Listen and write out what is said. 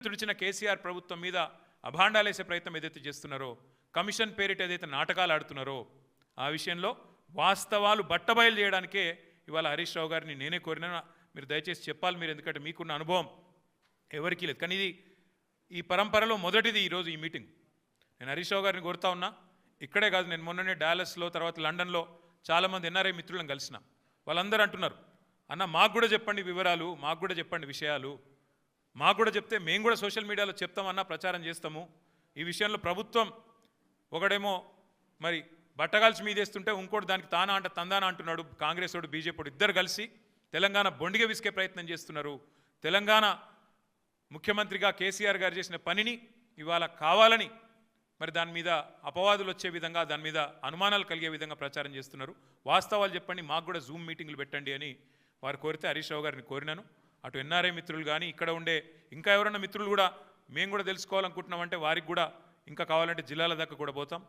తుడిచిన కేసీఆర్ ప్రభుత్వం మీద అభాండాలేసే ప్రయత్నం ఏదైతే చేస్తున్నారో, కమిషన్ పేరిట ఏదైతే నాటకాలు ఆడుతున్నారో, ఆ విషయంలో వాస్తవాలు బట్టబయలు చేయడానికే ఇవాళ హరీష్ రావు గారిని నేనే కోరినా. మీరు దయచేసి చెప్పాలి, మీరు ఎందుకంటే మీకున్న అనుభవం ఎవరికీ లేదు. కానీ ఇది ఈ పరంపరలో మొదటిది ఈరోజు ఈ మీటింగ్. నేను హరీష్ రావు గారిని కోరుతా ఉన్నా. ఇక్కడే కాదు, నేను మొన్ననే డాలస్లో, తర్వాత లండన్లో చాలామంది ఎన్ఆర్ఐ మిత్రులను కలిసిన. వాళ్ళందరూ అంటున్నారు, అన్న మాకు కూడా చెప్పండి వివరాలు, మాకు కూడా చెప్పండి విషయాలు, మాకు కూడా చెప్తే మేము కూడా సోషల్ మీడియాలో చెప్తామన్నా, ప్రచారం చేస్తాము. ఈ విషయంలో ప్రభుత్వం ఒకడేమో మరి బట్టగాల్చి మీదేస్తుంటే ఇంకోటి దానికి తానా అంటే తందానా అంటున్నాడు. కాంగ్రెస్ వాడు బీజేపీ ఇద్దరు కలిసి తెలంగాణ బొండిగా విసికే ప్రయత్నం చేస్తున్నారు. తెలంగాణ ముఖ్యమంత్రిగా కేసీఆర్ గారు చేసిన పనిని ఇవాళ కావాలని మరి దాని మీద అపవాదులు వచ్చే విధంగా, దాని మీద అనుమానాలు కలిగే విధంగా ప్రచారం చేస్తున్నారు. వాస్తవాలు చెప్పండి, మాకు కూడా జూమ్ మీటింగ్లు పెట్టండి అని వారు కోరితే హరీష్ రావు గారిని కోరినాను. అటు ఎన్ఆర్ఐ మిత్రులు కానీ, ఇక్కడ ఉండే ఇంకా ఎవరైనా మిత్రులు కూడా మేము కూడా తెలుసుకోవాలనుకుంటున్నామంటే వారికి కూడా ఇంకా కావాలంటే జిల్లాల దాకా కూడా పోతాం.